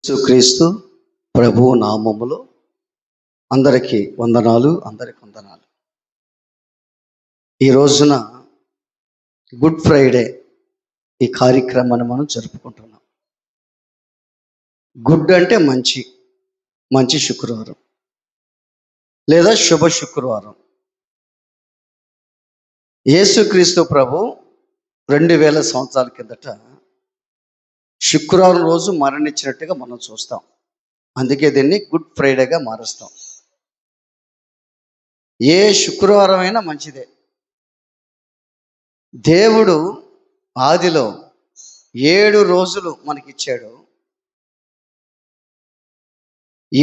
యేసుక్రీస్తు ప్రభువు నామములో అందరికీ వందనాలు. ఈ రోజున గుడ్ ఫ్రైడే ఈ కార్యక్రమాన్ని మనం జరుపుకుంటున్నాం. గుడ్ అంటే మంచి శుక్రవారం లేదా శుభ శుక్రవారం. యేసుక్రీస్తు ప్రభు 2000 సంవత్సరాల కిందట శుక్రవారం రోజు మరణించినట్టుగా మనం చూస్తాం. అందుకే దీన్ని గుడ్ ఫ్రైడేగా మారుస్తాం. ఏ శుక్రవారం అయినా మంచిదే. దేవుడు ఆదిలో 7 రోజులు మనకిచ్చాడు.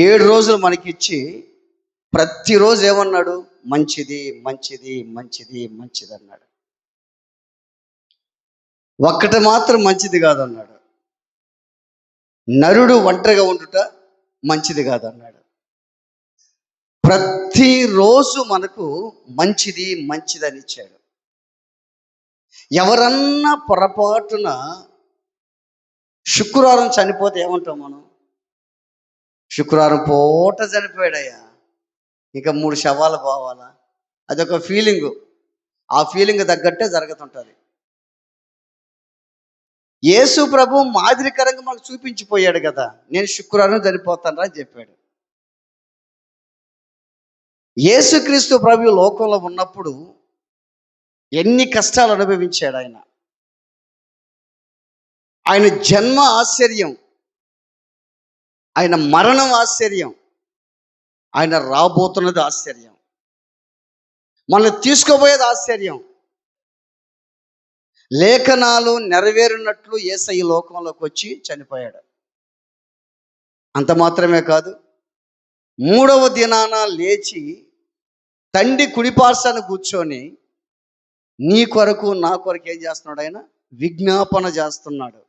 7 రోజులు మనకిచ్చి ప్రతిరోజు ఏమన్నాడు? మంచిది అన్నాడు. ఒక్కటి మాత్రం మంచిది కాదన్నాడు. నరుడు ఒంటరిగా ఉండుట మంచిది కాదన్నాడు. ప్రతిరోజు మనకు మంచిదని ఇచ్చాడు. ఎవరన్నా పొరపాటున శుక్రవారం చనిపోతే ఏమంటాం మనం? శుక్రవారం పూట చనిపోయాడయ్యా, ఇంకా 3 శవాలు పోవాలా? అదొక ఫీలింగు. ఆ ఫీలింగ్ తగ్గట్టే జరుగుతుంటుంది. యేసు ప్రభు మాదిరికరంగా మనకు చూపించిపోయాడు కదా. నేను శుక్రవారం చనిపోతాను అని చెప్పాడు. యేసుక్రీస్తు ప్రభు లోకంలో ఉన్నప్పుడు ఎన్ని కష్టాలు అనుభవించాడు ఆయన. ఆయన జన్మ ఆశ్చర్యం, ఆయన మరణం ఆశ్చర్యం, ఆయన రాబోతున్నది ఆశ్చర్యం, మనల్ని తీసుకోబోయేది ఆశ్చర్యం. లేఖనాలు నెరవేరినట్లు యేసయ్య లోకంలోకి వచ్చి చనిపోయాడు. అంత మాత్రమే కాదు, 3వ దినాన లేచి తండ్రి కుడిపార్శ్వాన కూర్చొని నీ కొరకు నా కొరకు ఏం చేస్తున్నాడు? ఆయన విజ్ఞాపన చేస్తున్నాడు.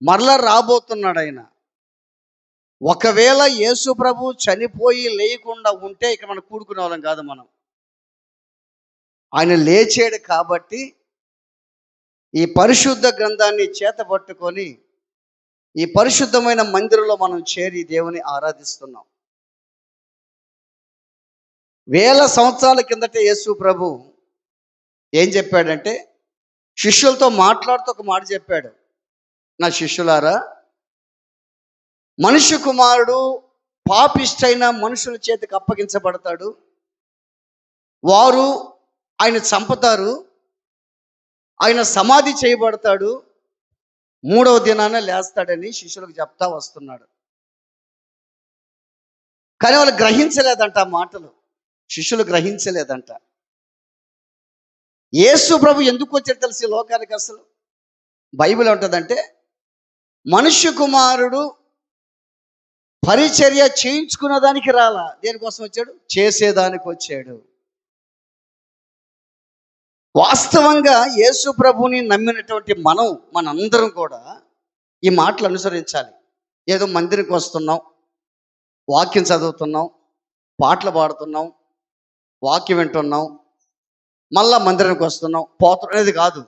మరలా రాబోతున్నాడు ఆయన. ఒకవేళ యేసు ప్రభు చనిపోయి లేకుండా ఉంటే ఇక మనం కూడుకునే వాళ్ళం కాదు. ఆయన లేచాడు కాబట్టి ఈ పరిశుద్ధ గ్రంథాన్ని చేతపట్టుకొని ఈ పరిశుద్ధమైన మందిరంలో మనం చేరి దేవుని ఆరాధిస్తున్నాం. 1000 సంవత్సరాల కిందట యేసు ప్రభు ఏం చెప్పాడంటే, శిష్యులతో మాట్లాడుతూ ఒక మాట చెప్పాడు. నా శిష్యులారా, మనుష్య కుమారుడు పాపిష్టైన మనుషుల చేతికి అప్పగించబడతాడు. వారు ఆయన చంపుతారు, ఆయన సమాధి చేయబడతాడు, 3వ దినాన లేస్తాడని శిష్యులకు చెప్తా వస్తున్నాడు. కానీ వాళ్ళు గ్రహించలేదంట ఆ మాటలు. శిష్యులు గ్రహించలేదంట. యేసు ప్రభు ఎందుకు వచ్చాడు తెలిసి లోకానికి? అసలు బైబిల్ ఉంటుందంటే, మనుష్య కుమారుడు పరిచర్య చేయించుకున్న దానికి రాలా. దేనికోసం వచ్చాడు? చేసేదానికి వచ్చాడు. వాస్తవంగా యేసు ప్రభుని నమ్మినటువంటి మనందరం కూడా ఈ మాటలు అనుసరించాలి. ఏదో మందిరికి వస్తున్నాం, వాక్యం చదువుతున్నాం, పాటలు పాడుతున్నాం, వాక్యం వింటున్నాం, మళ్ళా మందిరానికి వస్తున్నాం, పోతున్నాం అనేది కాదు.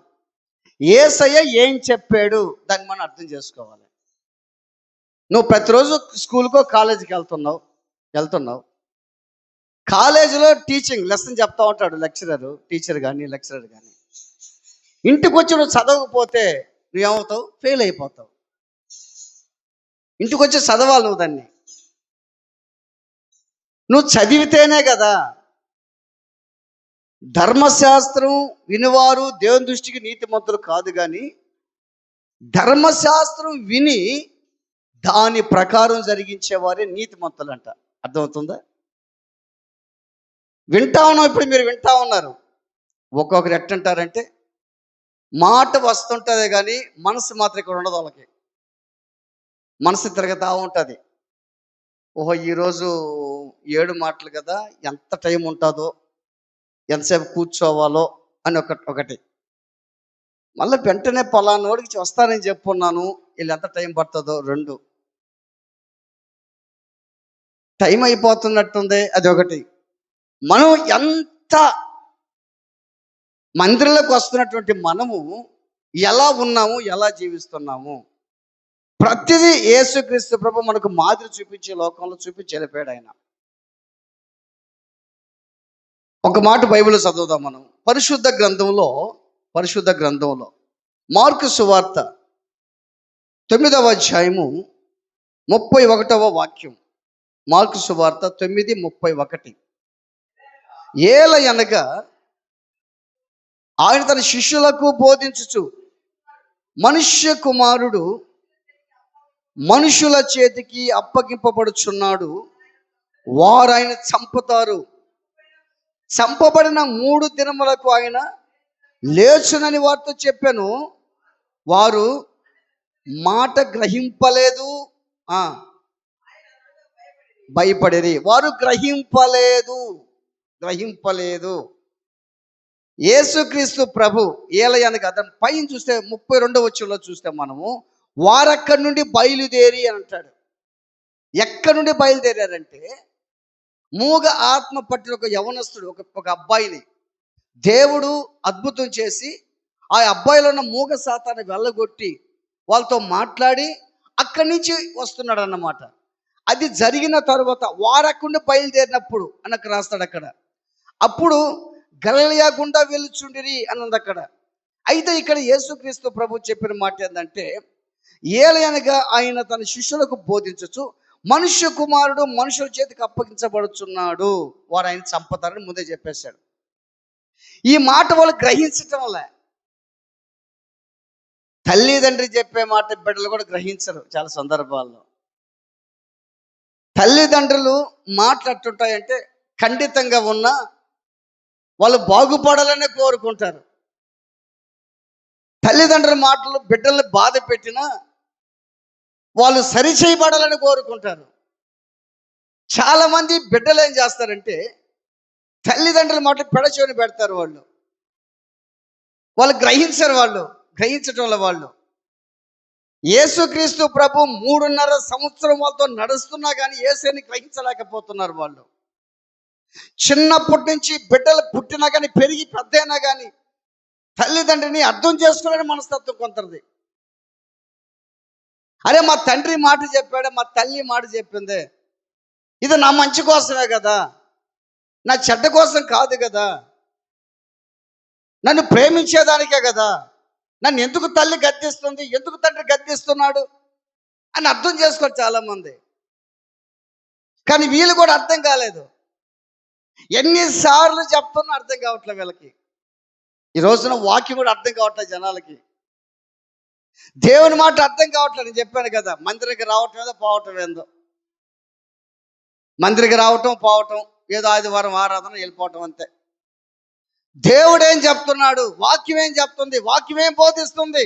యేసయ్య ఏం చెప్పాడు దాన్ని మనం అర్థం చేసుకోవాలి. నువ్వు ప్రతిరోజు స్కూల్కో కాలేజీకి వెళ్తున్నావు. కాలేజీలో టీచింగ్ లెసన్ చెప్తా ఉంటాడు టీచర్ కానీ లెక్చరర్ కానీ. ఇంటికి వచ్చి నువ్వు చదవకపోతే నువ్వేమవుతావు? ఫెయిల్ అయిపోతావు. ఇంటికి వచ్చి చదవాలి నువ్వు దాన్ని. నువ్వు చదివితేనే కదా. ధర్మశాస్త్రం వినివారు దేవుని దృష్టికి నీతిమంతులు కాదు, కానీ ధర్మశాస్త్రం విని దాని ప్రకారం జరిగించేవారే నీతిమంతులు అంట. అర్థమవుతుందా? వింటా ఉన్నాం. ఇప్పుడు మీరు వింటా ఉన్నారు. ఒక్కొక్కరు ఎట్టంటారంటే, మాట వస్తుంటుంది కానీ మనసు మాత్రం ఇక్కడ ఉండదు. వాళ్ళకి మనసు తిరగతా ఉంటుంది. ఓహో, ఈరోజు 7 మాటలు కదా, ఎంత టైం ఉంటుందో, ఎంతసేపు కూర్చోవాలో అని ఒకటి. మళ్ళీ వెంటనే పలానోడికి వస్తానని చెప్పున్నాను, వీళ్ళు ఎంత టైం పడుతుందో 2. టైం అయిపోతున్నట్టుంది, అది ఒకటి. మనం ఎంత మందిరంలోకి వస్తున్నటువంటి మనము ఎలా ఉన్నాము, ఎలా జీవిస్తున్నాము? ప్రతిదీ యేసుక్రీస్తు ప్రభు మనకు మాదిరి చూపించి లోకంలో చూపించి వెళ్ళిపోయాడు ఆయన. ఒక మాట బైబిల్ చదువుదాం మనం. పరిశుద్ధ గ్రంథంలో మార్కు సువార్త 9వ అధ్యాయము 31వ వాక్యం. మార్కు సువార్త 9:31. ఏలయనగా ఆయన తన శిష్యులకు బోధించుచు, మనుష్య కుమారుడు మనుషుల చేతికి అప్పగింపబడుచున్నాడు, వారు ఆయన చంపుతారు, చంపబడిన 3 దినములకు ఆయన లేచునని వారితో చెప్పాను. వారు మాట గ్రహింపలేదు, భయపడేది. వారు గ్రహింపలేదు. యేసుక్రీస్తు ప్రభు ఏలయనగా అతను పైన చూస్తే 32వ వచనంలో చూస్తే మనము వారక్కడి నుండి బయలుదేరి అని అంటాడు. ఎక్కడి నుండి బయలుదేరారంటే, మూగ ఆత్మ పట్టిన ఒక యవనస్తుడు, ఒక అబ్బాయిని దేవుడు అద్భుతం చేసి ఆ అబ్బాయిలో ఉన్న మూగ సాతాన్ని వెళ్ళగొట్టి వాళ్ళతో మాట్లాడి అక్కడి నుంచి వస్తున్నాడు అన్నమాట. అది జరిగిన తరువాత వారకుండా బయలుదేరినప్పుడు అన్నకు రాస్తాడు అక్కడ. అప్పుడు గలిలయ గుండా వెళ్ళుచుండిరి అన్నది అక్కడ. అయితే ఇక్కడ యేసుక్రీస్తు ప్రభు చెప్పిన మాట ఏంటంటే, ఏలయనగా ఆయన తన శిష్యులకు బోధించచ్చు, మనుష్య కుమారుడు మనుషుల చేతికి అప్పగించబడుచున్నాడు, వారు ఆయన చంపుతారని ముందే చెప్పేశాడు. ఈ మాట వాళ్ళు గ్రహించటం వల్ల, తల్లిదండ్రి చెప్పే మాట బిడ్డలు కూడా గ్రహించరు. చాలా సందర్భాల్లో తల్లిదండ్రులు మాట్లాడుతుంటాయంటే ఖండితంగా ఉన్నా వాళ్ళు బాగుపడాలనే కోరుకుంటారు. తల్లిదండ్రుల మాటలు బిడ్డల్ని బాధ పెట్టినా వాళ్ళు సరిచేయబడాలని కోరుకుంటారు. చాలామంది బిడ్డలు ఏం చేస్తారంటే తల్లిదండ్రుల మాటలు పెడచెవిన పెడతారు. వాళ్ళు గ్రహించరు. గ్రహించటం వల్ల వాళ్ళు యేసుక్రీస్తు ప్రభు 3.5 సంవత్సరం వాళ్ళతో నడుస్తున్నా కానీ యేసుని గ్రహించలేకపోతున్నారు. వాళ్ళు చిన్నప్పటి నుంచి బిడ్డలు పుట్టినా కానీ పెరిగి పెద్ద అయినా కానీ తల్లిదండ్రిని అర్థం చేసుకోలేని మనస్తత్వం కొంతది. అరే మా తండ్రి మాట చెప్పాడే, మా తల్లి మాట చెప్పిందే, ఇది నా మంచి కోసమే కదా, నా చెడ్డ కోసం కాదు కదా, నన్ను ప్రేమించేదానికే కదా, నన్ను ఎందుకు తల్లి గద్దిస్తుంది, ఎందుకు తండ్రి గద్దిస్తున్నాడు అని అర్థం చేసుకోరు చాలామంది. కానీ వీళ్ళు కూడా అర్థం కాలేదు. ఎన్నిసార్లు చెప్తున్నా అర్థం కావట్లేదు వీళ్ళకి. ఈ రోజున వాక్యం కూడా అర్థం కావట్లేదు జనాలకి. దేవుని మాట అర్థం కావట్లేదు. నేను చెప్పాను కదా, మందిరికి రావటం ఏదో పోవటం ఏందో, మందిరికి రావటం పోవటం ఏదో, ఆదివారం ఆరాధన వెళ్ళిపోవటం అంతే. దేవుడు ఏం చెప్తున్నాడు, వాక్యం ఏం చెప్తుంది, వాక్యం ఏం బోధిస్తుంది.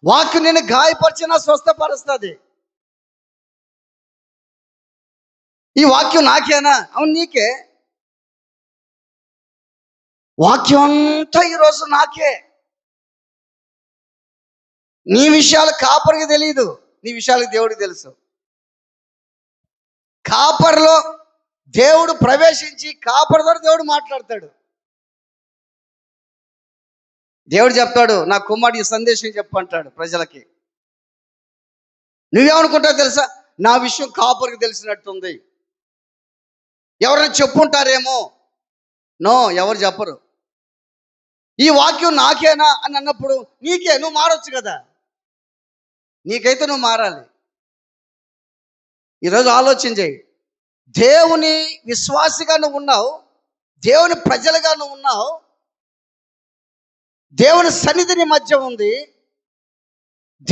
వాక్యం నేను గాయపరిచినా స్వస్థపరుస్తుంది. ఈ వాక్యం నాకేనా? అవును నీకే. వాక్యం అంతా ఈరోజు నాకే. నీ విషయాలు కాపరికి తెలియదు, నీ విషయాలకు దేవుడికి తెలుసు. కాపరిలో దేవుడు ప్రవేశించి కాపరి ద్వారా దేవుడు మాట్లాడతాడు. దేవుడు చెప్తాడు, నా కుమారుడు ఈ సందేశం చెప్పంటాడు ప్రజలకి. నువ్వేమనుకుంటావు తెలుసా, నా విషయం కాపరికి తెలిసినట్టుంది, ఎవరైనా చెప్పుంటారేమో. నో, ఎవరు చెప్పరు. ఈ వాక్యం నాకేనా అని అన్నప్పుడు నీకే, నువ్వు మారొచ్చు కదా. నీకైతే నువ్వు మారాలి. ఈరోజు ఆలోచన చేయి. దేవుని విశ్వాసిగా నువ్వు ఉన్నావు, దేవుని ప్రజలుగా నువ్వు ఉన్నావు, దేవుని సన్నిధిని మధ్య ఉంది,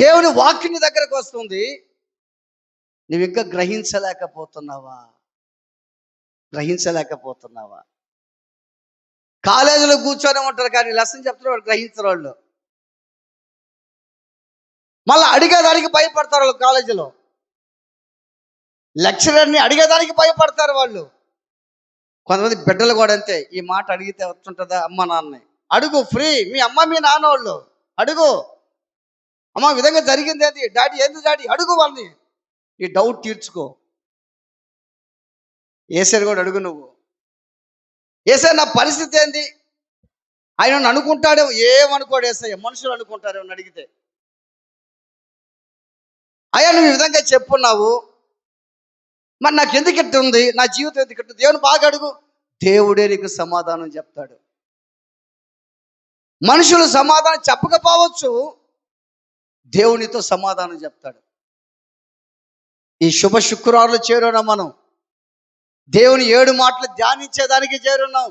దేవుని వాక్యుని దగ్గరకు వస్తుంది, నువ్వు ఇంకా గ్రహించలేకపోతున్నావా? కాలేజీలో కూర్చొని ఉంటారు కానీ లెసన్ చెప్తున్న వాళ్ళు గ్రహించరు. వాళ్ళు మళ్ళీ అడిగేదానికి భయపడతారు. వాళ్ళు కాలేజీలో లెక్చరర్ని అడిగేదానికి భయపడతారు వాళ్ళు. కొంతమంది బిడ్డలు కూడా అంతే. ఈ మాట అడిగితే వస్తుంటుందా అమ్మ నాన్నని? అడుగు, ఫ్రీ. మీ అమ్మ మీ నాన్న వాళ్ళు అడుగు. అమ్మ విధంగా జరిగింది ఏంటి డాడీ, ఏంది డాడీ, అడుగు వాళ్ళని. ఈ డౌట్ తీర్చుకో. ఏసారి కూడా అడుగు నువ్వు. ఏసారి నా పరిస్థితి ఏంది, ఆయన అనుకుంటాడేమో. ఏమనుకోడు ఏసయ్య, మనుషులు అనుకుంటారేమో అడిగితే. అయ్యా నువ్వు ఈ విధంగా చెప్పున్నావు, మరి నాకు ఎందుకు ఇట్ట ఉంది, నా జీవితం ఎందుకు ఇట్ట ఉంది? దేవుని బాగా అడుగు, దేవుడే నీకు సమాధానం చెప్తాడు. మనుషులు సమాధానం చెప్పకపోవచ్చు, దేవునితో సమాధానం చెప్తాడు. ఈ శుభ శుక్రవారాలు చేరున్నాం మనం, దేవుని 7 మాటలు ధ్యానించేదానికి చేరున్నాం.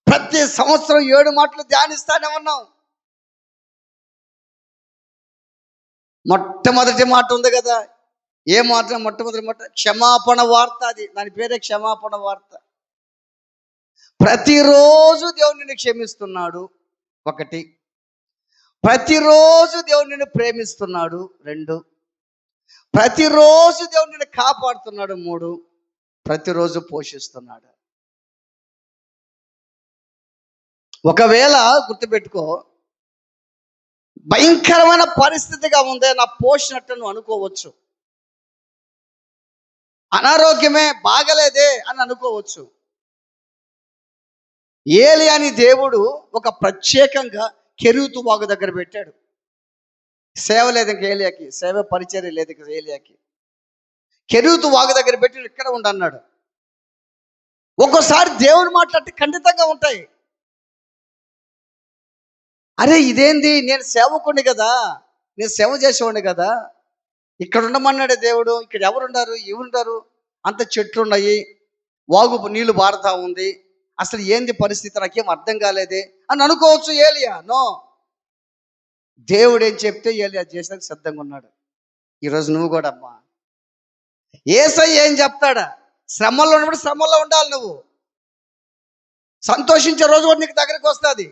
ప్రతి సంవత్సరం 7 మాటలు ధ్యానిస్తానే ఉన్నాం. మొట్టమొదటి మాట ఉంది కదా, ఏ మాట? మొట్టమొదటి మాట క్షమాపణ వార్త. అది దాని పేరే క్షమాపణ వార్త. ప్రతిరోజు దేవుడు నిన్ను క్షమిస్తున్నాడు, 1. ప్రతిరోజు దేవుడు నిన్ను ప్రేమిస్తున్నాడు, 2. ప్రతిరోజు దేవుడు నిన్ను కాపాడుతున్నాడు, 3. ప్రతిరోజు పోషిస్తున్నాడు. ఒకవేళ గుర్తుపెట్టుకో, భయంకరమైన పరిస్థితిగా ఉందే, నా పోషినట్టు నువ్వు అనుకోవచ్చు. అనారోగ్యమే, బాగలేదే అని అనుకోవచ్చు. ఏలియాని దేవుడు ఒక ప్రత్యేకంగా కెరూతు వాగు దగ్గర పెట్టాడు. సేవ లేదు ఇంక ఏలియాకి, సేవ పరిచర్య లేదు ఇంక ఏలియాకి. కెరూతు వాగు దగ్గర పెట్టి ఇక్కడ ఉండన్నాడు. ఒక్కోసారి దేవుని మాట్లాడితే ఖండితంగా ఉంటాయి. అరే ఇదేంది, నేను సేవకుడిని కదా, నేను సేవ చేసేవాడిని కదా, ఇక్కడ ఉండమన్నాడే దేవుడు, ఇక్కడ ఎవరుండారు, ఎవరుండారు, అంత చెట్లు ఉన్నాయి, వాగు నీళ్లు పారుతా ఉంది, అసలు ఏంది పరిస్థితి, నాకేం అర్థం కాలేదే అని అనుకోవచ్చు ఏలియా. నో, దేవుడు ఏం చెప్తే ఏలియా చేసేందుకు సిద్ధంగా ఉన్నాడు. ఈరోజు నువ్వు కూడా అమ్మా, యేసయ్య ఏం చెప్తాడా, శ్రమల్లో ఉన్నప్పుడు శ్రమల్లో ఉండాలి. నువ్వు సంతోషించే రోజు కూడా నీకు దగ్గరికి వస్తుంది.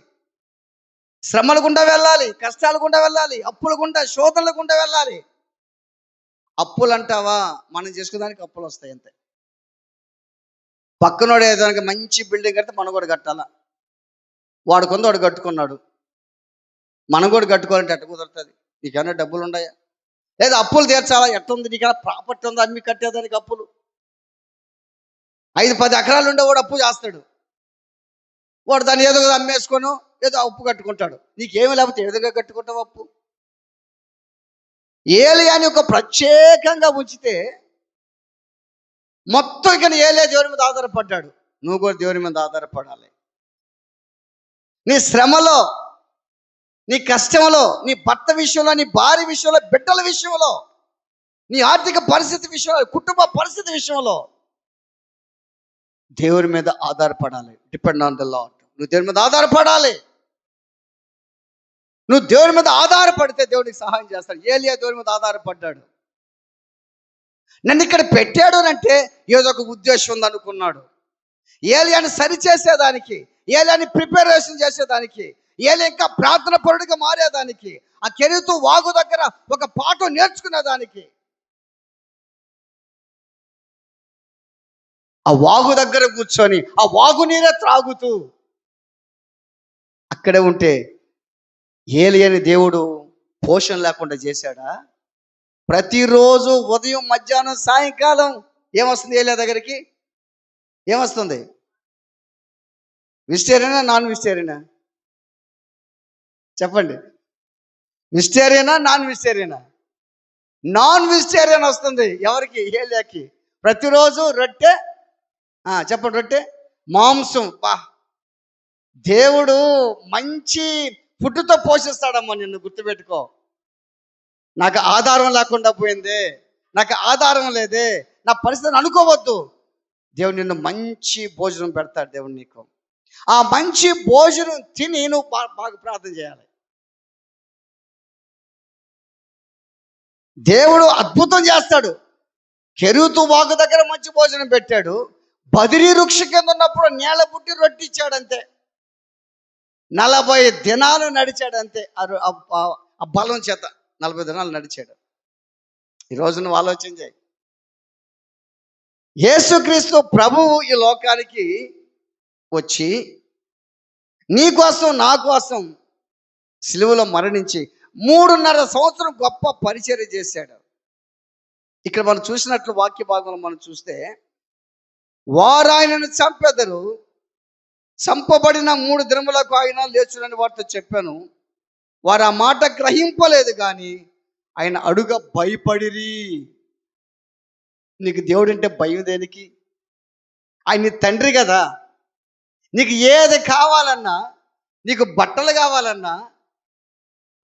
శ్రమల గుండా వెళ్ళాలి, కష్టాల గుండా వెళ్ళాలి, అప్పుల గుండా, శోధనల గుండా వెళ్ళాలి. అప్పులు అంటావా, మనం చేసుకునేదానికి అప్పులు వస్తాయి అంతే. పక్కనోడు ఏదానికి మంచి బిల్డింగ్ కడితే మనం కూడా కట్టాలా, వాడు కొంత వాడు కట్టుకున్నాడు, మనం కూడా కట్టుకోవాలంటే ఎట్ట కుదురుతుంది? నీకైనా డబ్బులు ఉన్నాయా? లేదా అప్పులు తీర్చాలా, ఎట్టుంది? నీకైనా ప్రాపర్టీ ఉందా అమ్మి కట్టేదానికి అప్పులు? 5-10 ఎకరాలు ఉండేవాడు అప్పు చేస్తాడు, వాడు దాన్ని ఏదో అమ్మేసుకొని ఏదో అప్పు కట్టుకుంటాడు. నీకేమీ లేకపోతే ఏదోగా కట్టుకుంటావు అప్పు. ఏలియాని ఒక ప్రత్యేకంగా ఉంచితే మొత్తం ఇక ఏలియా దేవుని మీద ఆధారపడ్డాడు. నువ్వు కూడా దేవుని మీద ఆధారపడాలి. నీ శ్రమలో, నీ కష్టంలో, నీ భర్త విషయంలో, నీ భార్య విషయంలో, బిడ్డల విషయంలో, నీ ఆర్థిక పరిస్థితి విషయంలో, కుటుంబ పరిస్థితి విషయంలో దేవుని మీద ఆధారపడాలి. Depend on the Lord. నువ్వు దేవుని మీద ఆధారపడాలి. నువ్వు దేవుని మీద ఆధారపడితే దేవుడికి సహాయం చేస్తాడు. ఏలియా దేవుని మీద ఆధారపడ్డాడు. నన్ను ఇక్కడ పెట్టాడు అంటే ఏదో ఒక ఉద్దేశం ఉంది అనుకున్నాడు. ఏలియాని సరిచేసేదానికి, ఏలియాని ప్రిపరేషన్ చేసేదానికి, ఏలియా ఇంకా ప్రార్థన పరుడిగా మారేదానికి, ఆ కెరూతు వాగు దగ్గర ఒక పాఠం నేర్చుకునేదానికి, ఆ వాగు దగ్గర కూర్చొని ఆ వాగు నీరే త్రాగుతూ అక్కడే ఉంటే ఏలియాని దేవుడు పోషణ లేకుండా చేశాడా? ప్రతిరోజు ఉదయం, మధ్యాహ్నం, సాయంకాలం ఏమొస్తుంది ఏలియా దగ్గరికి? ఏమొస్తుంది? వెజిటేరియనా, నాన్ వెజిటేరియనా? చెప్పండి. వెజిటేరియనా, నాన్ వెజిటేరియనా? నాన్ వెజిటేరియన్ వస్తుంది. ఎవరికి? ఏలియాకి. ప్రతిరోజు రొట్టె, చెప్పండి, రొట్టె, మాంసం. దేవుడు మంచి ఫుడ్తో పోషిస్తాడమ్మా నిన్ను, గుర్తుపెట్టుకో. నాకు ఆధారం లేకుండా పోయిందే, నాకు ఆధారం లేదే, నా పరిస్థితిని అనుకోవద్దు. దేవుడు నిన్ను మంచి భోజనం పెడతాడు. దేవుడు నీకు ఆ మంచి భోజనం తిని నువ్వు బాగా ప్రార్థన చేయాలి. దేవుడు అద్భుతం చేస్తాడు. కెరూతు వాగు దగ్గర మంచి భోజనం పెట్టాడు. బదిరీ వృక్ష కింద ఉన్నప్పుడు నేల పుట్టి రొట్టి ఇచ్చాడు అంతే. 40 దినాలు నడిచాడు అంతే. ఆ బలం చేత 40 దినాలు నడిచాడు. ఈరోజు నువ్వు ఆలోచన చేయి. యేసుక్రీస్తు ప్రభువు ఈ లోకానికి వచ్చి నీ కోసం, నా కోసం సిలువలో మరణించి 3.5 సంవత్సరం గొప్ప పరిచర్య చేశాడు. ఇక్కడ మనం చూసినట్లు వాక్య భాగంలో మనం చూస్తే, వారు ఆయనను చంపెదరు, చంపబడిన 3 దినములకు ఆయన లేచునని వారితో చెప్పాను. వారు ఆ మాట గ్రహింపలేదు, కానీ ఆయన అడుగ భయపడిరి. నీకు దేవుడు అంటే భయం దేనికి? ఆయన నీ తండ్రి కదా. నీకు ఏది కావాలన్నా, నీకు బట్టలు కావాలన్నా,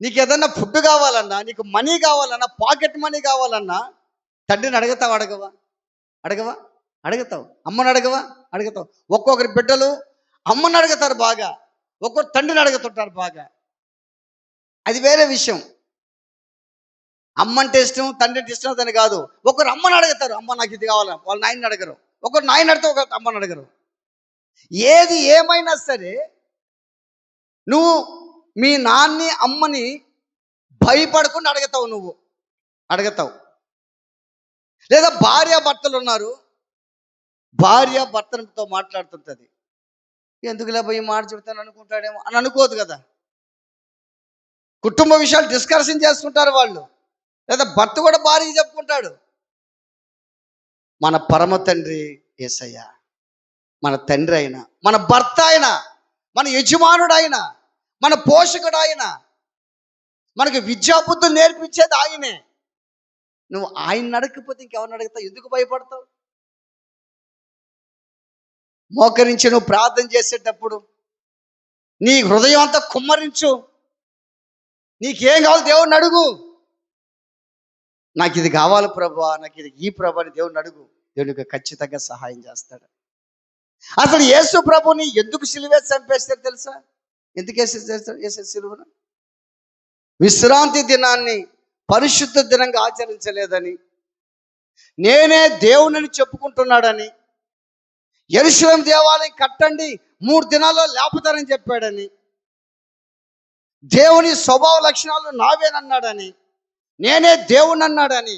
నీకు ఏదన్నా ఫుడ్ కావాలన్నా, నీకు మనీ కావాలన్నా, పాకెట్ మనీ కావాలన్నా తండ్రిని అడగతావు అడగవా? అడగవా? అడుగుతావు. అమ్మని అడగవా? అడుగుతావు. ఒక్కొక్కరి బిడ్డలు అమ్మని అడుగుతారు బాగా, ఒక్కొక్కరు తండ్రిని అడుగుతుంటారు బాగా. అది వేరే విషయం. అమ్మ అంటే ఇష్టం, తండ్రి అంటే ఇష్టం అని కాదు. ఒకరు అమ్మని అడుగుతారు, అమ్మ నాకు ఇది కావాలా, వాళ్ళ నాయన్ని అడగరు. ఒకరు నాయన అడిగితే ఒక అమ్మని అడగరు. ఏది ఏమైనా సరే నువ్వు మీ నాన్ని అమ్మని భయపడకుండా అడుగుతావు. నువ్వు అడుగుతావు. లేదా భార్య భర్తలు ఉన్నారు, భార్య భర్తతో మాట్లాడుతుంటుంది. ఎందుకులే పోయి మాట చెబుతాను అనుకుంటాడేమో అని అనుకోదు కదా. కుటుంబ విషయాలు డిస్కషన్ చేసుకుంటారు వాళ్ళు. లేదా భర్త కూడా భార్య చెప్పుకుంటాడు. మన పరమ తండ్రి యేసయ్య, మన తండ్రి అయిన, మన భర్త అయిన, మన యజమానుడు అయిన, మన పోషకుడు ఆయన, మనకి విద్యాబుద్ధులు నేర్పించేది ఆయనే. నువ్వు ఆయన అడగకపోతే ఇంకెవరిని అడుగుతావు? ఎందుకు భయపడతావు? మోకరించి నువ్వు ప్రార్థన చేసేటప్పుడు నీ హృదయం అంతా కుమ్మరించు. నీకేం కావాలి దేవుణ్ణి అడుగు. నాకు ఇది కావాలి ప్రభువా, నాకు ఇది ఈ ప్రభు అని దేవుణ్ణి అడుగు. దేవునికి ఖచ్చితంగా సహాయం చేస్తాడు. అసలు యేసు ప్రభుని ఎందుకు సిలువేసి చంపేస్తారు తెలుసా? ఎందుకు వేసే సిలువను? విశ్రాంతి దినాన్ని పరిశుద్ధ దినంగా ఆచరించలేదని, నేనే దేవుని చెప్పుకుంటున్నాడని, యెరూషలేము దేవాలయం కట్టండి 3 దినాల్లో లేపుతారని చెప్పాడని, దేవుని స్వభావ లక్షణాలు నావేనన్నాడని, నేనే దేవుని అన్నాడని,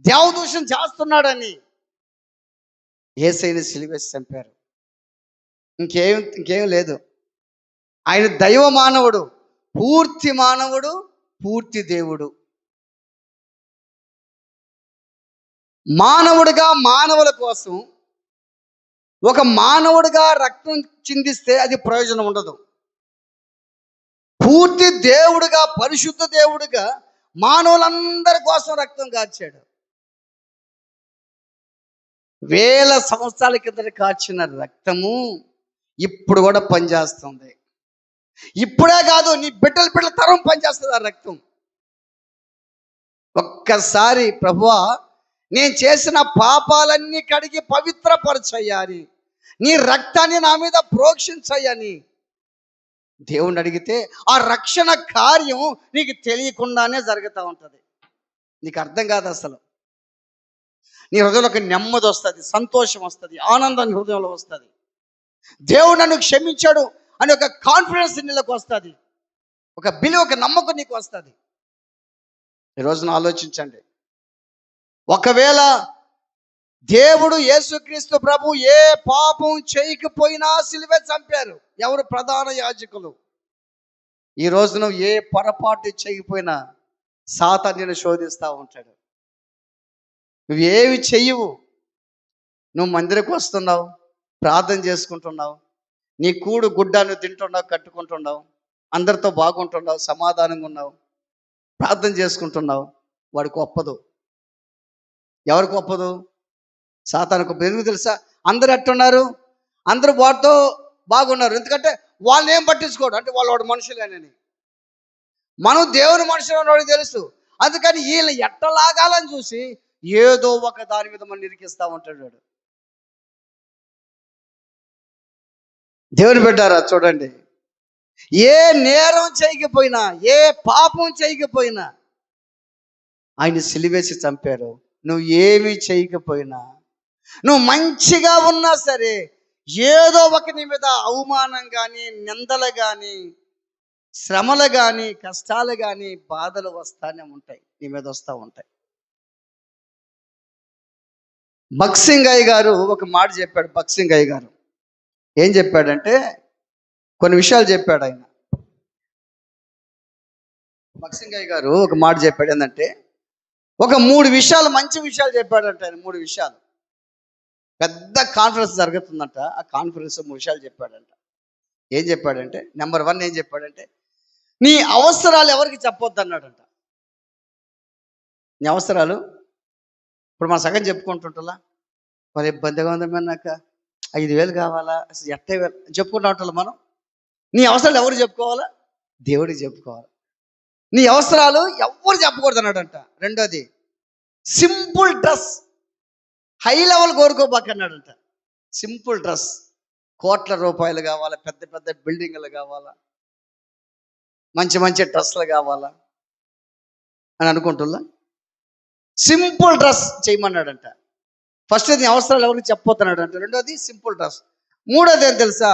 దేవదూషణ చేస్తున్నాడని యేసయ్యని సిలువేసి చంపారు. ఇంకేం లేదు. ఆయన దైవ మానవుడు, పూర్తి మానవుడు, పూర్తి దేవుడు. మానవుడిగా మానవుల కోసం ఒక మానవుడిగా రక్తం చిందిస్తే అది ప్రయోజనం ఉండదు. పూర్తి దేవుడుగా, పరిశుద్ధ దేవుడుగా మానవులందరి కోసం రక్తం కార్చాడు. వేల సంవత్సరాల కిందట కార్చిన రక్తము ఇప్పుడు కూడా పనిచేస్తుంది. ఇప్పుడే కాదు, నీ బిడ్డల తరం పనిచేస్తుంది ఆ రక్తం. ఒక్కసారి ప్రభువా నేను చేసిన పాపాలన్నీ కడిగి పవిత్రపరచయ్యాని, నీ రక్తాన్ని నా మీద ప్రోక్షించయ్యని దేవుణ్ణి అడిగితే ఆ రక్షణ కార్యం నీకు తెలియకుండానే జరుగుతూ ఉంటుంది. నీకు అర్థం కాదు అసలు. నీ హృదయంలో ఒక నెమ్మది వస్తుంది, సంతోషం వస్తుంది, ఆనందం నీ హృదయంలో వస్తుంది. దేవుడు నన్ను క్షమించాడు అని ఒక కాన్ఫిడెన్స్ నీళ్ళకి వస్తుంది, ఒక బిలీవ్, ఒక నమ్మకం నీకు వస్తుంది. ఈరోజున ఆలోచించండి. ఒకవేళ దేవుడు యేసుక్రీస్తు ప్రభు ఏ పాపం చేయకపోయినా సిలువే చంపారు. ఎవరు? ప్రధాన యాజకులు. ఈ రోజు నువ్వు ఏ పొరపాటు చేయకపోయినా సాతాను నిన్ను శోధిస్తూ ఉంటాడు. నువ్వేవి చెయ్యవు. నువ్వు మందిరకు వస్తున్నావు, ప్రార్థన చేసుకుంటున్నావు, నీ కూడు గుడ్డ నువ్వు తింటున్నావు, కట్టుకుంటున్నావు, అందరితో బాగుంటున్నావు, సమాధానంగా ఉన్నావు, ప్రార్థన చేసుకుంటున్నావు. వాడికి ఒప్పదు. ఎవరికి ఒప్పదు? సాతానుకు. ఎందుకు తెలుసా? అందరు ఎట్టున్నారు? అందరూ వాడితో బాగున్నారు. ఎందుకంటే వాళ్ళని ఏం పట్టించుకోడు, అంటే వాడు మనుషులేనని. మనం దేవుని మనుషులు వాడికి తెలుసు. అందుకని వీళ్ళు ఎట్టలాగాలని చూసి ఏదో ఒక దాని మీద మనం నిరికిస్తూ ఉంటాడు వాడు. దేవుని బిడ్డారా చూడండి, ఏ నేరం చేయకపోయినా, ఏ పాపం చేయకపోయినా ఆయన సిలువేసి చంపారు. నువ్వు ఏమి చేయకపోయినా, నువ్వు మంచిగా ఉన్నా సరే ఏదో ఒక నీ మీద అవమానం కానీ, నిందలు కానీ, శ్రమలు కానీ, కష్టాలు కానీ, బాధలు వస్తానే ఉంటాయి, నీ మీద వస్తూ ఉంటాయి. భక్సింగయ్య గారు ఒక మాట చెప్పాడు. భక్సింగయ్య గారు ఏం చెప్పాడంటే, కొన్ని విషయాలు చెప్పాడు ఆయన. భక్సింగయ్య గారు ఒక మాట చెప్పాడు. ఏంటంటే ఒక 3 విషయాలు, మంచి విషయాలు చెప్పాడంట ఆయన. 3 విషయాలు. పెద్ద కాన్ఫరెన్స్ జరుగుతుందంట. ఆ కాన్ఫరెన్స్ 3 విషయాలు చెప్పాడంట. ఏం చెప్పాడంటే, నెంబర్ 1 ఏం చెప్పాడంటే, నీ అవసరాలు ఎవరికి చెప్పొద్దు అన్నాడంట. నీ అవసరాలు ఇప్పుడు మన సగం చెప్పుకుంటుంటలా, మరి ఇబ్బందిగా ఉంది మరి నాకు 5,000 కావాలా, అసలు ఎట్ట చెప్పుకుంటూ ఉంటాం మనం. నీ అవసరాలు ఎవరు చెప్పుకోవాలా? దేవుడికి చెప్పుకోవాలి. నీ అవసరాలు ఎవరు చెప్పకూడదు అన్నాడంట. రెండోది, సింపుల్ డ్రెస్, హై లెవెల్ కోరుకోబాకన్నాడంట. సింపుల్ డ్రెస్, కోట్ల రూపాయలు కావాలా, పెద్ద పెద్ద బిల్డింగ్లు కావాలా, మంచి మంచి డ్రెస్సులు కావాలా అని అనుకుంటున్నా. Simple dress చేయమన్నాడంట. ఫస్ట్ నీ అవసరాలు ఎవరికి చెప్పబోతున్నాడంట. రెండోది సింపుల్ డ్రెస్. మూడోది ఏం తెలుసా?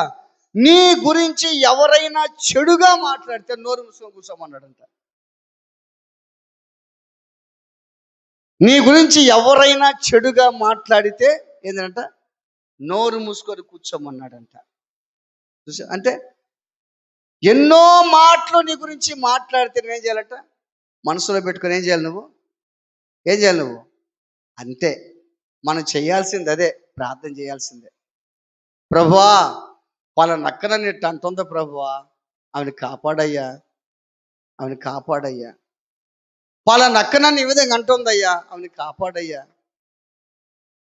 నీ గురించి ఎవరైనా చెడుగా మాట్లాడితే నోరు మూసుకొని కూర్చోమన్నాడంట. నీ గురించి ఎవరైనా చెడుగా మాట్లాడితే ఏంటంట, నోరు మూసుకొని కూర్చోమన్నాడంట. చూసా అంటే ఎన్నో మాటలు నీ గురించి మాట్లాడితే నువ్వేం చేయాలంట? మనసులో పెట్టుకొని ఏం చేయాలి నువ్వు? ఏం చేయాలి నువ్వు? అంతే, మనం చేయాల్సింది అదే, ప్రార్థన చేయాల్సిందే. ప్రభువా వాళ్ళ నక్కన నెట్టు అంటుందో ప్రభువా, ఆమెను కాపాడయ్యా, ఆమెను కాపాడయ్యా. వాళ్ళ నక్క నన్ను ఈ విధంగా అంటుందయ్యా, ఆమెను కాపాడయ్యా.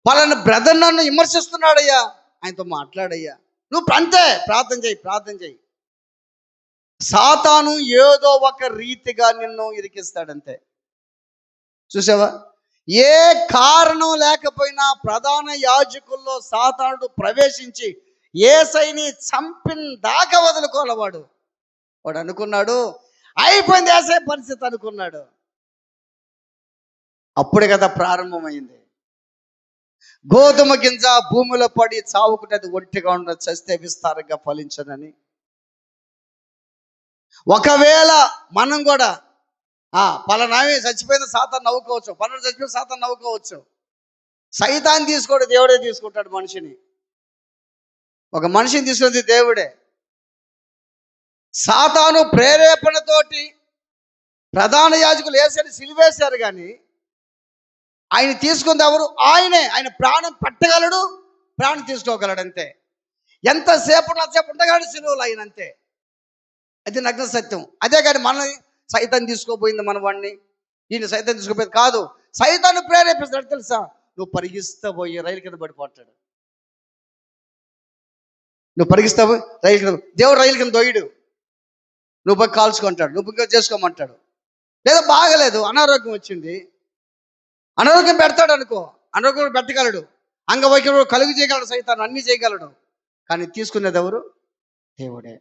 వాళ్ళని బ్రదర్ నన్ను విమర్శిస్తున్నాడయ్యా, ఆయనతో మాట్లాడయ్యా. నువ్వు అంతే ప్రార్థన చేయి, ప్రార్థన చేయి. సాతాను ఏదో ఒక రీతిగా నిన్ను ఇరికిస్తాడంతే. చూసావా? ఏ కారణం లేకపోయినా ప్రధాన యాజకుల్లో సాతానుడు ప్రవేశించి యేసయ్యని చంపిన దాకా వదులుకోలేవాడు. వాడు అనుకున్నాడు అయిపోయింది యేసయ్య పరిస్థితి అనుకున్నాడు. అప్పుడే కదా ప్రారంభమైంది. గోధుమ గింజ భూమిలో పడి చావుకుంటే ఒంటిగా ఉండదు, చస్తే విస్తారంగా ఫలించనని. ఒకవేళ మనం కూడా పలానామే చచ్చిపోయిన సాతాను నవ్వుకోవచ్చు, పలానా చచ్చిపోయిన సాతాను నవ్వుకోవచ్చు. సైతాన్ని తీసుకోడు, దేవుడే తీసుకుంటాడు మనిషిని. ఒక మనిషిని తీసుకున్నది దేవుడే. సాతాను ప్రేరేపణతోటి ప్రధాన యాజకులు యేసుని సిలువేశారు, కానీ ఆయన తీసుకుంది ఎవరు? ఆయనే. ఆయన ప్రాణం పట్టగలడు, ప్రాణం తీసుకోగలడు అంతే. ఎంతసేపు ఉండగలడు సిలువలో ఆయన, అంతే. అది నగ్న సత్యం. అదే కానీ మనల్ని సైతాన్ని తీసుకోపోయింది, మన వాడిని ఈయన సైతాన్ని తీసుకోపోయింది కాదు. సైతాన్ని ప్రేరేపిస్తాడు తెలుసా? నువ్వు పరిగిస్తా పోయి రైలు కింద పడిపోతాడు. నువ్వు పరిగిస్తావు రైలు కింద, దేవుడు రైలు కింద దొయ్యడు, నువ్వు పోయి కాల్చుకుంటాడు, నువ్వు ఇంకా చేసుకోమంటాడు. లేదా బాగలేదు, అనారోగ్యం వచ్చింది, అనారోగ్యం పెడతాడు అనుకో, అనారోగ్యం పెట్టగలడు, అంగవైకల్యం కలుగు చేయగలడు, సైతాన్ని అన్ని చేయగలడు. కానీ తీసుకునేది ఎవరు? దేవుడే.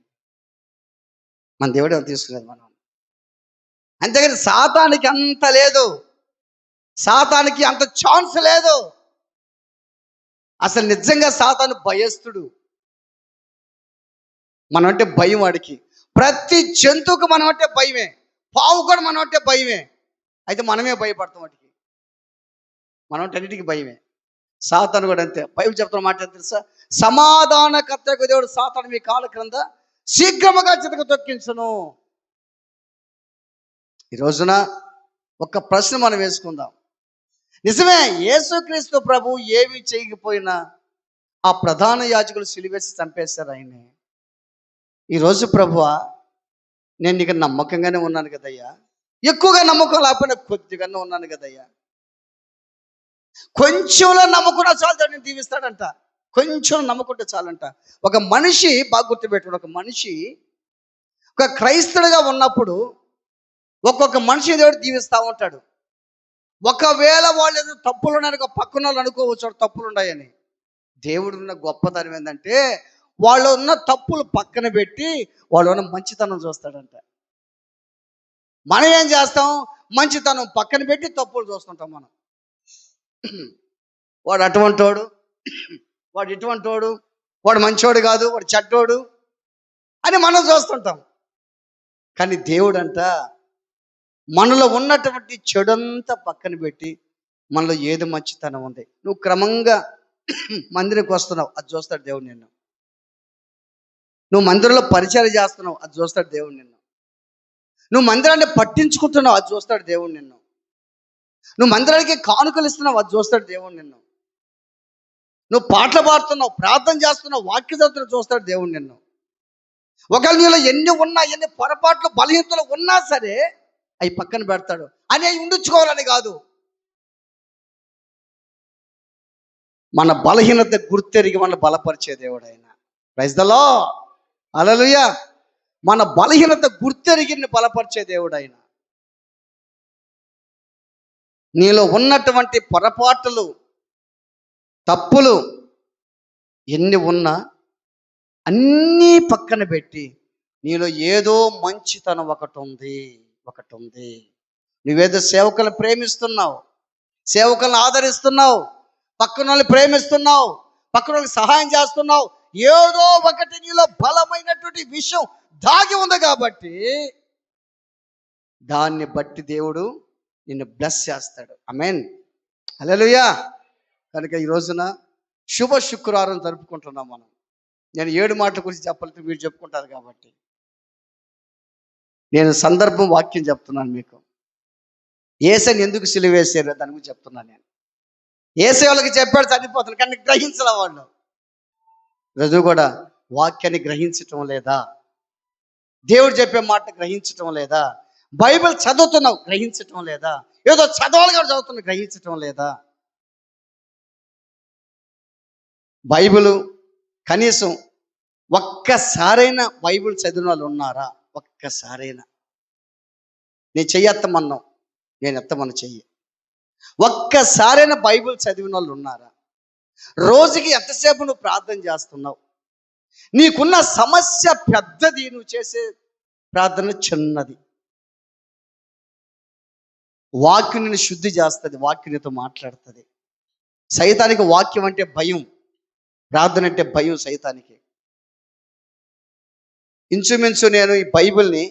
మన దేవుడే తీసుకునేది మనం. అంతేగాని సాతానికి అంత లేదు, సాతానికి అంత ఛాన్స్ లేదు. అసలు నిజంగా సాతాను భయస్థుడు. మనం అంటే భయం వాడికి. ప్రతి జంతువుకు మనం అంటే భయమే, పావు కూడా మనం అంటే భయమే. అయితే మనమే భయపడతాం వాటికి, మనం అంటే అన్నిటికీ భయమే. సాతాను కూడా అంతే. బైబిల్ చెప్తున్న మాట తెలుసా? సమాధానకర్తకు దేవుడు సాతాను మీ కాళ్ళ క్రింద శీఘ్రముగా చితక తొక్కించును. ఈ రోజున ఒక ప్రశ్న మనం వేసుకుందాం. నిజమే, యేసుక్రీస్తు ప్రభు ఏమి చేయకపోయినా ఆ ప్రధాన యాజకులు సిలువేసి చంపేశారు ఆయన్ని. ఈరోజు ప్రభువా నేను నీకు నమ్మకంగానే ఉన్నాను కదయ్యా, ఎక్కువగా నమ్మకం లేకపోయినా కొద్దిగానే ఉన్నాను కదయ్యా, కొంచెంలో నమ్ముకున్న చాలు దేవుడు నేను దీవిస్తాడంట. కొంచెం నమ్ముకుంటే చాలంట. ఒక మనిషి బాగా గుర్తుపెట్టుకోండి, ఒక మనిషి ఒక క్రైస్తవుడిగా ఉన్నప్పుడు ఒక్కొక్క మనిషి దేవుడు దీవిస్తూ ఉంటాడు. ఒకవేళ వాళ్ళు ఏదో తప్పులు ఉన్నాయని పక్కన వాళ్ళు అనుకోవచ్చు తప్పులు ఉన్నాయని. దేవుడు ఉన్న గొప్పతనం ఏంటంటే వాళ్ళు ఉన్న తప్పులు పక్కన పెట్టి వాళ్ళు ఉన్న మంచితనం చూస్తాడంట. మనం ఏం చేస్తాం? మంచితనం పక్కన పెట్టి తప్పులు చూస్తుంటాం మనం. వాడు అటువంటోడు, వాడు ఇటువంటోడు, వాడు మంచోడు కాదు, వాడు చెడ్డోడు అని మనం చూస్తుంటాం. కానీ దేవుడు అంట మనలో ఉన్నటువంటి చెడంతా పక్కన పెట్టి మనలో ఏది మంచితనం ఉంది. నువ్వు క్రమంగా మందిరికి వస్తున్నావు, అది చూస్తాడు దేవుడు నిన్ను. నువ్వు మందిరంలో పరిచయం చేస్తున్నావు, అది చూస్తాడు దేవుడు నిన్ను. నువ్వు మందిరాన్ని పట్టించుకుంటున్నావు, అది చూస్తాడు దేవుడు నిన్ను. నువ్వు మందిరానికి కానుకలు ఇస్తున్నావు, అది చూస్తాడు దేవుడు నిన్ను. నువ్వు పాటలు పాడుతున్నావు, ప్రార్థన చేస్తున్నావు, వాక్య చదువుతున్నావు, చూస్తాడు దేవుడు నిన్ను. ఒకవేళ నీలో ఎన్ని ఉన్నా, ఎన్ని పొరపాట్లు బలహీనతలు ఉన్నా సరే అవి పక్కన పెడతాడు. అని అవి ఉండించుకోవాలని కాదు. మన బలహీనత గుర్తెరిగి మన బలపరిచే దేవుడు ఆయన. Praise the Lord. హల్లెలూయా. మన బలహీనత గుర్తెరిగి బలపరిచే దేవుడు ఆయన. నీలో ఉన్నటువంటి పొరపాటులు, తప్పులు ఎన్ని ఉన్నా అన్నీ పక్కన పెట్టి నీలో ఏదో మంచితనం ఒకటి ఉంది. నువ్వేదో సేవకులను ప్రేమిస్తున్నావు, సేవకులను ఆదరిస్తున్నావు, పక్కన వాళ్ళని ప్రేమిస్తున్నావు, పక్కన వాళ్ళకి సహాయం చేస్తున్నావు. ఏదో ఒకటి నీలో బలమైనటువంటి విషయం దాగి ఉంది కాబట్టి దాన్ని బట్టి దేవుడు నిన్ను బ్లెస్ చేస్తాడు. ఆమేన్. హల్లెలూయా. కనుక ఈ రోజున శుభ శుక్రవారం జరుపుకుంటున్నాం మనం. నేను 7 మాటల గురించి చెప్పలేదు, మీరు చెప్పుకుంటారు కాబట్టి నేను సందర్భం వాక్యం చెప్తున్నాను మీకు. యేసుని ఎందుకు సిలువేశారు దాని గురించి చెప్తున్నాను నేను. యేసు వాళ్ళకి చెప్పాడు చనిపోతాను, కానీ గ్రహించలే వాళ్ళు. రోజు కూడా వాక్యాన్ని గ్రహించటం లేదా? దేవుడు చెప్పే మాట గ్రహించటం లేదా? బైబిల్ చదువుతున్నావు, గ్రహించటం లేదా? ఏదో చదవాలి కూడా చదువుతున్నావు, గ్రహించటం లేదా? బైబిల్ కనీసం ఒక్కసారైనా బైబిల్ చదివిన వాళ్ళు ఉన్నారా? ఒక్కసారైనా. నేను చెయ్యెత్తమన్నావు, నేను ఎత్తమని చెయ్యి. ఒక్కసారైనా బైబిల్ చదివిన వాళ్ళు ఉన్నారా? రోజుకి ఎంతసేపు నువ్వు ప్రార్థన చేస్తున్నావు? నీకున్న సమస్య పెద్దది, నువ్వు చేసే ప్రార్థన చిన్నది. వాక్యం నిన్ను శుద్ధి చేస్తుంది, వాక్యం నీతో మాట్లాడుతుంది. సైతానికి వాక్యం అంటే భయం, ప్రార్థన అంటే భయం సైతానికి. ఇంచుమించు నేను ఈ బైబిల్ని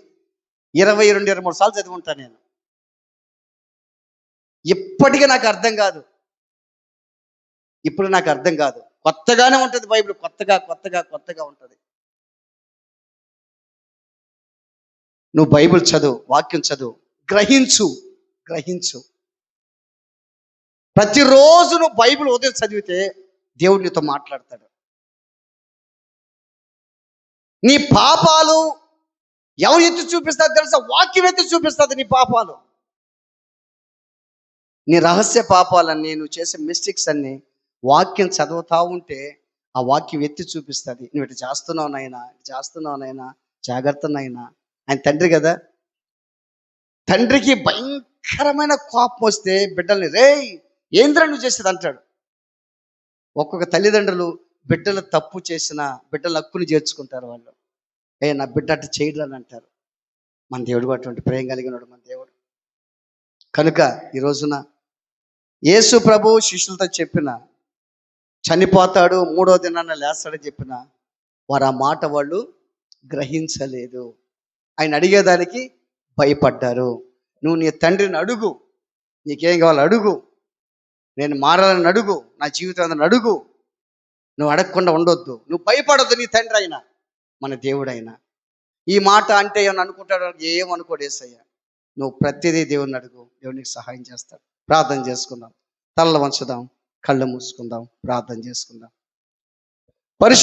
22-23 సార్లు చదివి ఉంటాను నేను. ఇప్పటికీ నాకు అర్థం కాదు. ఇప్పుడు నాకు అర్థం కాదు. కొత్తగానే ఉంటుంది బైబిల్, కొత్తగా ఉంటుంది. నువ్వు బైబిల్ చదువు, వాక్యం చదువు, గ్రహించు. ప్రతిరోజు నువ్వు బైబిల్ ఉదయం చదివితే దేవుడు నీతో మాట్లాడతాడు. నీ పాపాలు ఎవరు ఎత్తి చూపిస్తుంది తెలుసా? వాక్యం ఎత్తి చూపిస్తుంది నీ పాపాలు. నీ రహస్య పాపాలన్నీ, నువ్వు చేసే మిస్టేక్స్ అన్నీ వాక్యం చదువుతా ఉంటే ఆ వాక్యం ఎత్తి చూపిస్తుంది. నువ్వు ఇటు చేస్తున్నావు నాయనా, జాగ్రత్త నాయనా. ఆయన తండ్రి కదా. తండ్రికి భయంకరమైన కోపం వస్తే బిడ్డల్ని, రేయ్ ఏంద్రా నువ్వు చేసేది అంటాడు. ఒక్కొక్క తల్లిదండ్రులు బిడ్డలు తప్పు చేసిన బిడ్డల హక్కుని చేర్చుకుంటారు. వాళ్ళు నా బిడ్డ అటు చేయడని అంటారు. మన దేవుడు అటువంటి ప్రేమ కలిగినాడు మన దేవుడు. కనుక ఈ రోజున యేసు ప్రభు శిష్యులతో చెప్పిన చనిపోతాడు, 3వ దినాన లేస్తాడని చెప్పిన వారు ఆ మాట వాళ్ళు గ్రహించలేదు. ఆయన అడిగేదానికి భయపడ్డారు. నువ్వు నీ తండ్రిని అడుగు, నీకేం కావాలో అడుగు, నేను మారాలని అడుగు, నా జీవితం అడుగు. నువ్వు అడగకుండా ఉండొద్దు, నువ్వు భయపడొద్దు. నీ తండ్రి అయినా మన దేవుడైనా ఈ మాట అంటే ఏమని అనుకుంటాడు? ఏమనుకోడు యేసయ్య. నువ్వు ప్రతిదీ దేవుని అడుగు, దేవునికి సహాయం చేస్తాడు. ప్రార్థన చేసుకుందాం, తలలు వంచుదాం, కళ్ళు మూసుకుందాం, ప్రార్థన చేసుకుందాం.